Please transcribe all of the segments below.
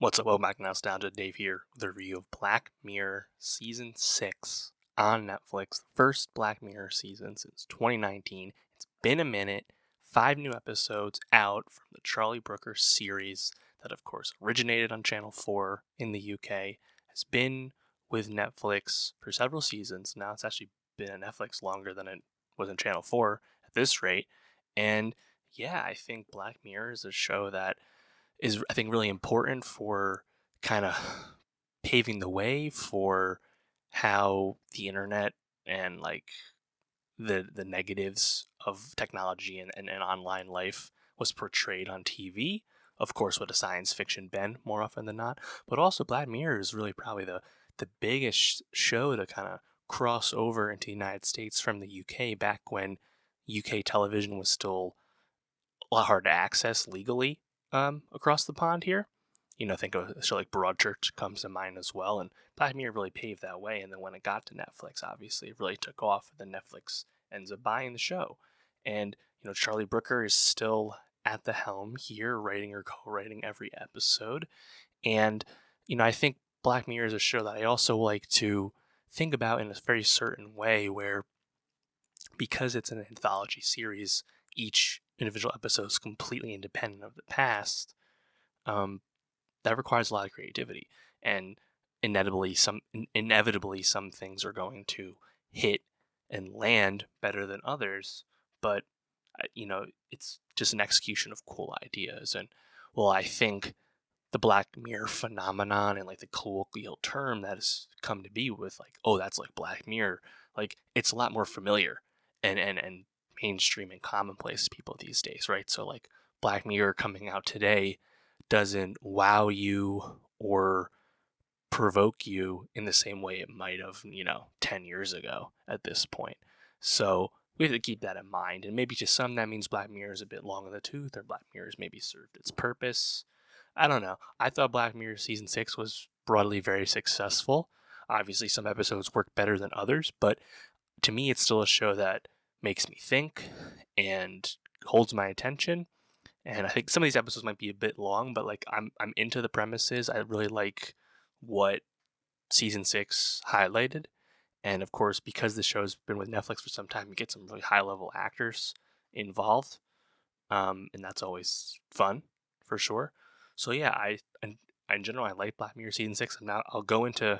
What's up, welcome back to Nowstalgia. Dave here with a review of Black Mirror Season 6 on Netflix. The first Black Mirror season since 2019. It's been a minute. 5 new episodes out from the Charlie Brooker series that, of course, originated on Channel 4 in the UK. Has been with Netflix for several seasons. Now it's actually been on Netflix longer than it was on Channel 4 at this rate. And yeah, I think Black Mirror is a show that is, I think, really important for kind of paving the way for how the internet and like the negatives of technology and online life was portrayed on TV. Of course, with a science fiction bent more often than not, but also Black Mirror is really probably the biggest show to kind of cross over into the United States from the UK back when UK television was still a lot hard to access legally across the pond here. You know, think of a show like Broadchurch comes to mind as well, and Black Mirror really paved that way. And then when it got to Netflix, obviously, it really took off. And then Netflix ends up buying the show, and Charlie Brooker is still at the helm here, writing or co-writing every episode. And I think Black Mirror is a show that I also like to think about in a very certain way, where because it's an anthology series, each individual episode is completely independent of the past. Um, that requires a lot of creativity, and inevitably some things are going to hit and land better than others. But it's just an execution of cool ideas. And well, I think the Black Mirror phenomenon and like the colloquial term that has come to be with like, oh, that's like Black Mirror, like it's a lot more familiar and mainstream and commonplace to people these days, right? So like Black Mirror coming out today doesn't wow you or provoke you in the same way it might have, 10 years ago at this point. So we have to keep that in mind. And maybe to some that means Black Mirror is a bit long in the tooth, or Black Mirror's maybe served its purpose. I don't know. I thought Black Mirror season 6 was broadly very successful. Obviously, some episodes work better than others, but to me, it's still a show that makes me think and holds my attention. And I think some of these episodes might be a bit long, but like I'm into the premises. I really like what season 6 highlighted. And of course, because the show's been with Netflix for some time, you get some really high level actors involved. And that's always fun for sure. So yeah, in general, I like Black Mirror season 6. And now I'll go into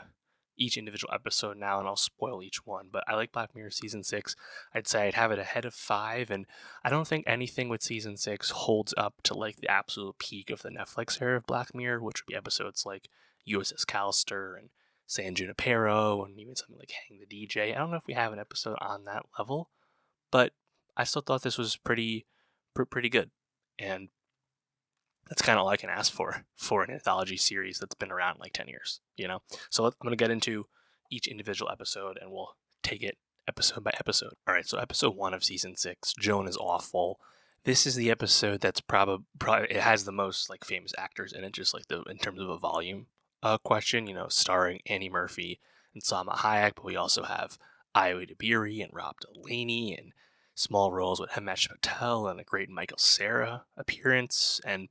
each individual episode now and I'll spoil each one. But I like Black Mirror season 6. I'd say I'd have it ahead of 5. And I don't think anything with season 6 holds up to like the absolute peak of the Netflix era of Black Mirror, which would be episodes like USS Callister and San Junipero and even something like Hang the DJ. I don't know if we have an episode on that level, but I still thought this was pretty good. And that's kind of all I can ask for an anthology series that's been around like 10 years, So I'm going to get into each individual episode and we'll take it episode by episode. All right, so episode 1 of season 6, Joan is Awful. This is the episode that's probably it has the most like famous actors in it, just like in terms of a volume question, starring Annie Murphy and Salma Hayek, but we also have Iowa DeBeery and Rob Delaney and small roles with Himesh Patel and a great Michael Cera appearance. And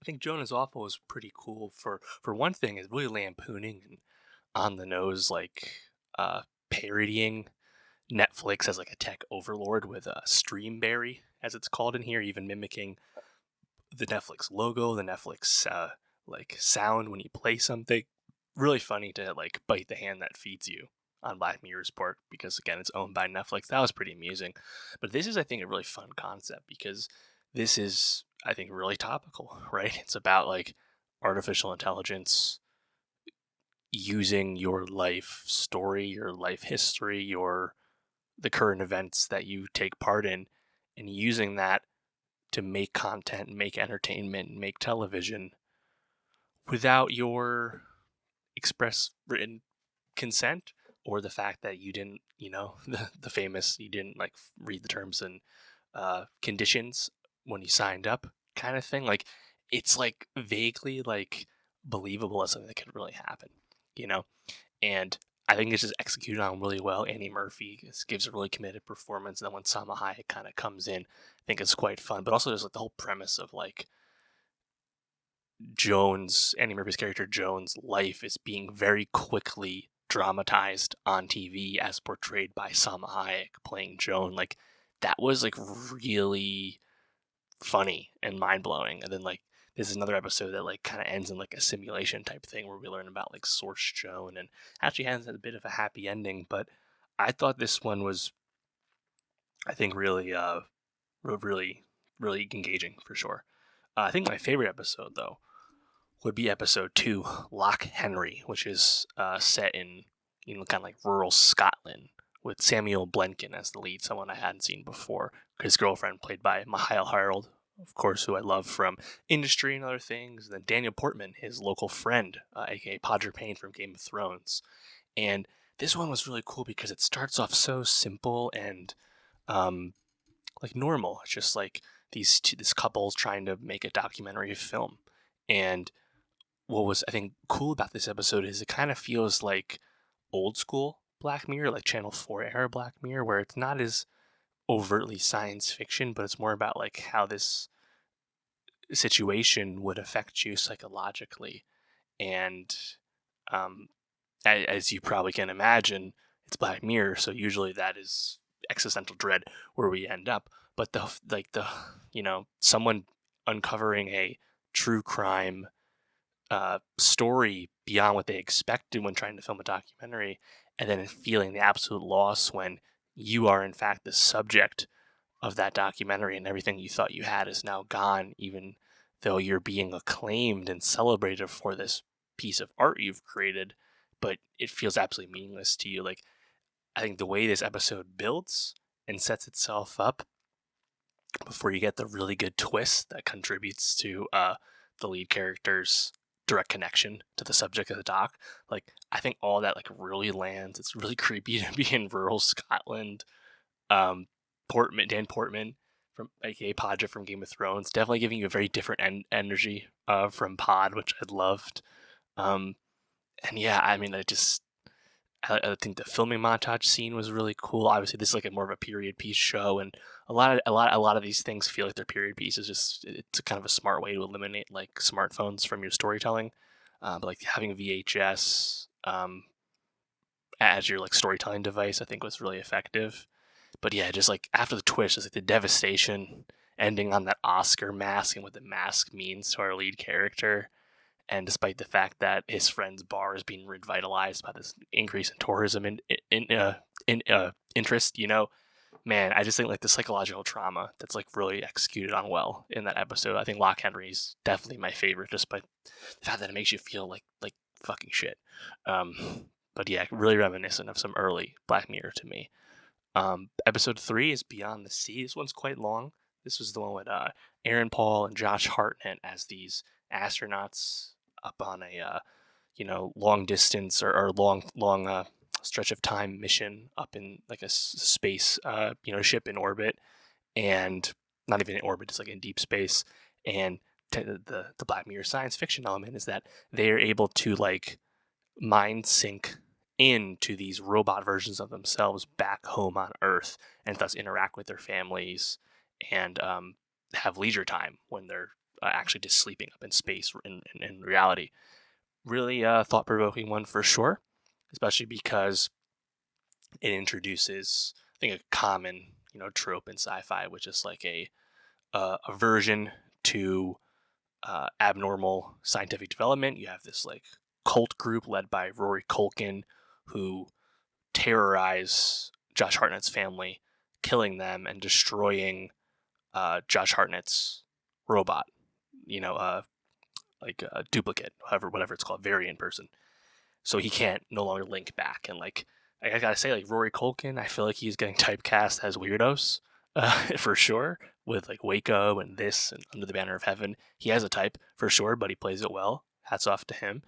I think Joan is Awful is pretty cool for one thing, is really lampooning and on the nose, like parodying Netflix as like a tech overlord with a Streamberry, as it's called in here, even mimicking the Netflix logo, the Netflix like sound when you play something. Really funny to like bite the hand that feeds you on Black Mirror's part, because again it's owned by Netflix. That was pretty amusing. But this is, I think, a really fun concept because this is, I think, really topical, right? It's about like artificial intelligence using your life story, your life history, the current events that you take part in, and using that to make content, make entertainment, make television without your express written consent, or the fact that you didn't, the famous, you didn't like read the terms and conditions when you signed up kind of thing. Like it's like vaguely like believable as something that could really happen, you know? And I think it's just executed on really well. Annie Murphy gives a really committed performance. And then when Salma Hayek kind of comes in, I think it's quite fun. But also there's like the whole premise of like Andy Murphy's character Joan's life is being very quickly dramatized on TV as portrayed by Salma Hayek playing Joan. Like, that was like really funny and mind blowing. And then like there's another episode that like kind of ends in like a simulation type thing where we learn about like Source Joan, and actually has a bit of a happy ending. But I thought this one was, I think, really really really engaging for sure. I think my favorite episode though would be episode 2, Loch Henry, which is set in, kind of like rural Scotland, with Samuel Blenkin as the lead, someone I hadn't seen before. His girlfriend, played by Mihail Harold, of course, who I love from Industry and other things. And then Daniel Portman, his local friend, aka Podger Payne from Game of Thrones. And this one was really cool because it starts off so simple and like normal. It's just like this couple's trying to make a documentary film. And what was, I think, cool about this episode is it kind of feels like old school Black Mirror, like Channel 4 era Black Mirror, where it's not as overtly science fiction, but it's more about like how this situation would affect you psychologically. And as you probably can imagine, it's Black Mirror, so usually that is existential dread where we end up. But someone uncovering a true crime story beyond what they expected when trying to film a documentary, and then feeling the absolute loss when you are in fact the subject of that documentary and everything you thought you had is now gone, even though you're being acclaimed and celebrated for this piece of art you've created, but it feels absolutely meaningless to you. Like, I think the way this episode builds and sets itself up before you get the really good twist that contributes to the lead character's direct connection to the subject of the doc, like, I think all that like really lands. It's really creepy to be in rural Scotland. Dan Portman from aka Podger from Game of Thrones, definitely giving you a very different energy from Pod, which I loved. And yeah, I mean, I think the filming montage scene was really cool. Obviously, this is like a more of a period piece show, and a lot of these things feel like they're period pieces. Just, it's a kind of a smart way to eliminate like smartphones from your storytelling. But like having VHS as your like storytelling device, I think was really effective. But yeah, just like after the twist, it's like the devastation ending on that Oscar mask and what the mask means to our lead character. And despite the fact that his friend's bar is being revitalized by this increase in tourism interest, man, I just think like the psychological trauma that's like really executed on well in that episode. I think Loch Henry's definitely my favorite, just by the fact that it makes you feel like fucking shit. But yeah, really reminiscent of some early Black Mirror to me. Episode 3 is Beyond the Sea. This one's quite long. This was the one with Aaron Paul and Josh Hartnett as these astronauts up on a long distance or long stretch of time mission up in like a space ship in orbit, and not even in orbit, it's like in deep space. And the Black Mirror science fiction element is that they are able to like mind sync into these robot versions of themselves back home on Earth, and thus interact with their families and have leisure time when they're actually just sleeping up in space in reality. Really thought-provoking one for sure, especially because it introduces, I think, a common trope in sci-fi, which is like a aversion to abnormal scientific development. You have this like cult group led by Rory Culkin, who terrorize Josh Hartnett's family, killing them and destroying Josh Hartnett's robot, like a duplicate, whatever it's called, variant person. So he can't no longer link back. And like, I gotta say, like Rory Culkin, I feel like he's getting typecast as weirdos for sure, with like Waco and this and Under the Banner of Heaven. He has a type for sure, but he plays it well. Hats off to him.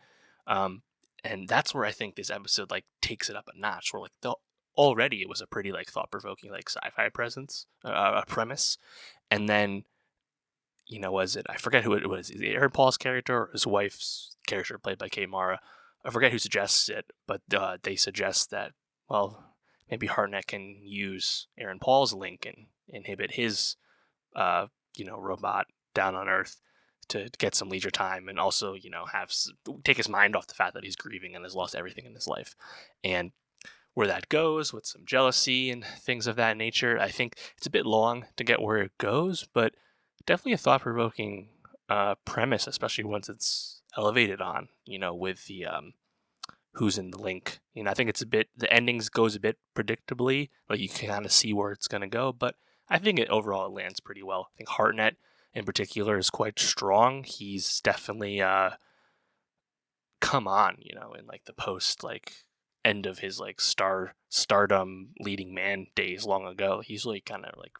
And that's where I think this episode like takes it up a notch. Where like already it was a pretty like thought-provoking like sci-fi premise, and then was it, I forget who it was, is it Aaron Paul's character or his wife's character played by Kate Mara? I forget who suggests it, but they suggest that, well, maybe Hartnett can use Aaron Paul's link and inhibit his robot down on Earth. to get some leisure time, and also, take his mind off the fact that he's grieving and has lost everything in his life. And where that goes with some jealousy and things of that nature, I think it's a bit long to get where it goes, but definitely a thought-provoking premise, especially once it's elevated on, with the who's in the link. I think the endings goes a bit predictably, like you can kind of see where it's going to go, but I think overall it lands pretty well. I think Hartnett in particular is quite strong. He's definitely come on, in like the post like end of his like stardom leading man days long ago. He's really kind of like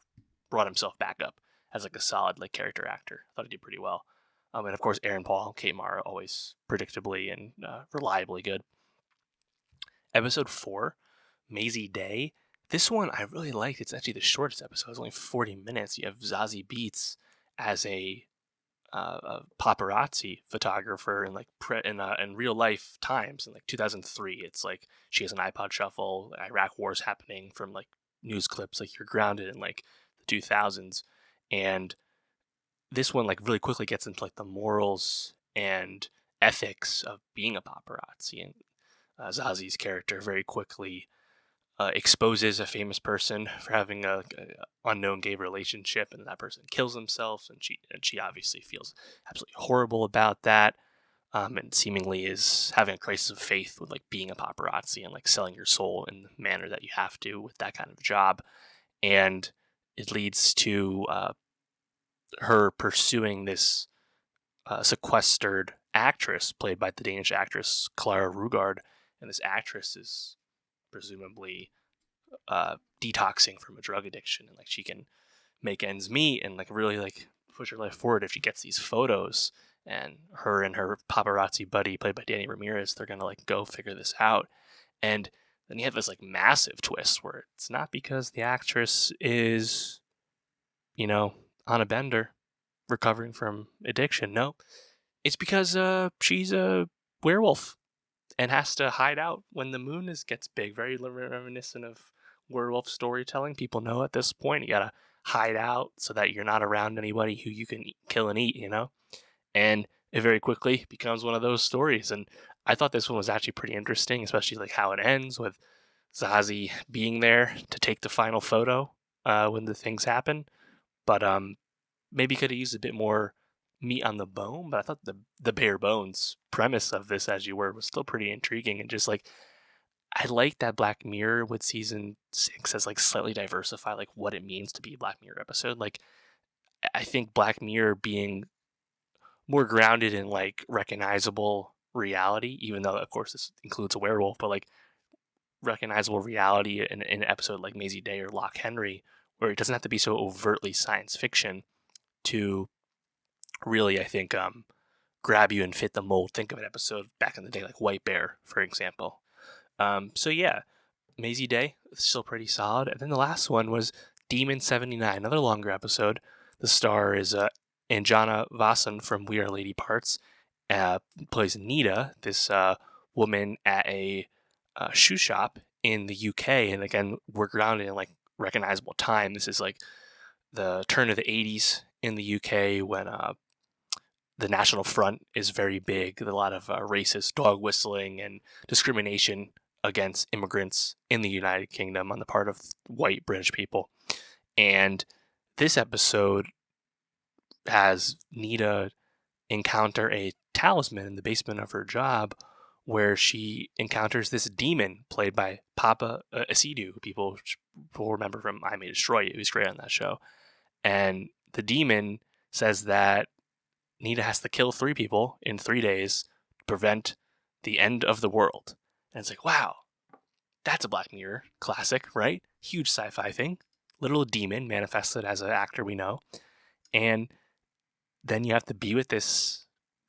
brought himself back up as like a solid like character actor. I thought he did pretty well. And of course Aaron Paul, Kate Mara, always predictably and reliably good. Episode 4, Maisie Day. This one I really liked. It's actually the shortest episode. It's only 40 minutes. You have Zazie Beetz as a paparazzi photographer in like in real life times in like 2003. It's like she has an iPod shuffle. Iraq War is happening from like news clips. Like you're grounded in like the 2000s, and this one like really quickly gets into like the morals and ethics of being a paparazzi. And Zazie's character very quickly exposes a famous person for having a unknown gay relationship, and that person kills himself, and she obviously feels absolutely horrible about that, and seemingly is having a crisis of faith with like being a paparazzi and like selling your soul in the manner that you have to with that kind of job. And it leads to her pursuing this sequestered actress played by the Danish actress Clara Rugard, and this actress is presumably detoxing from a drug addiction, and like she can make ends meet and like really like push her life forward if she gets these photos. And her paparazzi buddy played by Danny Ramirez, they're gonna like go figure this out. And then you have this like massive twist where it's not because the actress is on a bender recovering from addiction. No, it's because she's a werewolf and has to hide out when the moon gets big. Very reminiscent of werewolf storytelling. People know at this point you gotta hide out so that you're not around anybody who you can kill and eat, And it very quickly becomes one of those stories. And I thought this one was actually pretty interesting, especially like how it ends with Zazie being there to take the final photo when the things happen. But maybe could have used a bit more meat on the bone, but I thought the bare bones premise of this, as you were, was still pretty intriguing. And just like I like that Black Mirror with season 6 has like slightly diversified like what it means to be a Black Mirror episode. Like I think Black Mirror being more grounded in like recognizable reality, even though of course this includes a werewolf, but like recognizable reality in an episode like Maisie Day or Lock Henry, where it doesn't have to be so overtly science fiction to really, I think, grab you and fit the mold. Think of an episode back in the day like White Bear, for example. So yeah, Maisie Day, still pretty solid. And then the last one was Demon 79, another longer episode. The star is Anjana Vasan from We Are Lady Parts, plays Nita, this woman at a shoe shop in the UK. And again, we're grounded in like recognizable time. This is like the turn of the 80s in the UK when the National Front is very big. A lot of racist dog whistling and discrimination against immigrants in the United Kingdom on the part of white British people. And this episode has Nita encounter a talisman in the basement of her job where she encounters this demon played by Papa Asidu, who people will remember from I May Destroy You. He's great on that show. And the demon says that Nita has to kill 3 people in 3 days to prevent the end of the world. And it's like, wow, that's a Black Mirror classic, right? Huge sci-fi thing. Little demon manifested as an actor we know. And then you have to be with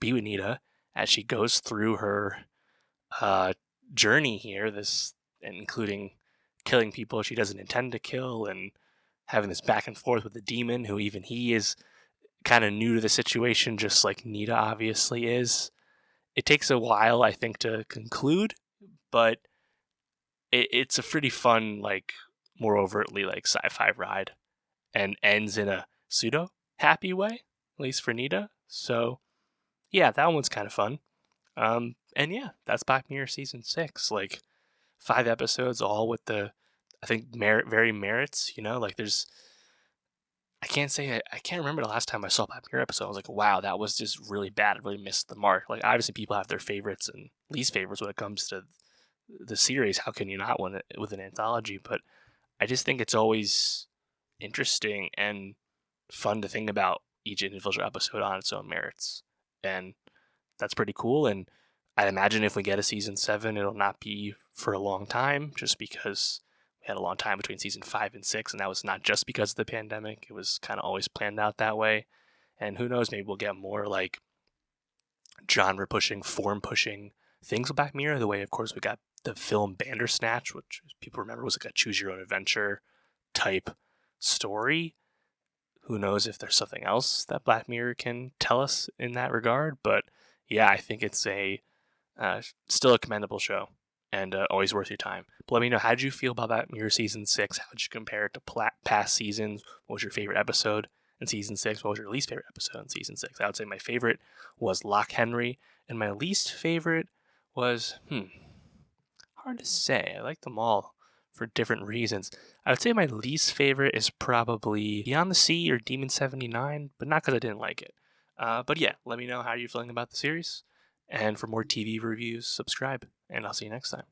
Nita as she goes through her journey here, including killing people she doesn't intend to kill and having this back and forth with the demon, who even he is kind of new to the situation, just like Nita obviously is. It takes a while, I think, to conclude, but it's a pretty fun, like, more overtly like sci-fi ride, and ends in a pseudo happy way, at least for Nita. So yeah, that one's kind of fun. And yeah, that's Black Mirror season 6. Like 5 episodes, all with the, I think, very merits. Like there's, I can't remember the last time I saw a Black Mirror episode. I was like, wow, that was just really bad. It really missed the mark. Like obviously, people have their favorites and least favorites when it comes to the series. How can you not win it with an anthology? But I just think it's always interesting and fun to think about each individual episode on its own merits. And that's pretty cool. And I'd imagine if we get a season 7, it'll not be for a long time, just because we had a long time between season 5 and 6, and that was not just because of the pandemic. It was kind of always planned out that way. And who knows, maybe we'll get more like genre pushing, form pushing things with Black Mirror. The way, of course, we got the film Bandersnatch, which people remember was like a choose your own adventure type story. Who knows if there's something else that Black Mirror can tell us in that regard? But yeah, I think it's still a commendable show and always worth your time. But let me know, how did you feel about Black Mirror season 6? How did you compare it to past seasons? What was your favorite episode in season 6? What was your least favorite episode in season 6? I would say my favorite was Lock Henry, and my least favorite was hard to say. I like them all for different reasons. I would say my least favorite is probably Beyond the Sea or Demon 79, but not because I didn't like it. But yeah, let me know how you're feeling about the series. And for more TV reviews, subscribe, and I'll see you next time.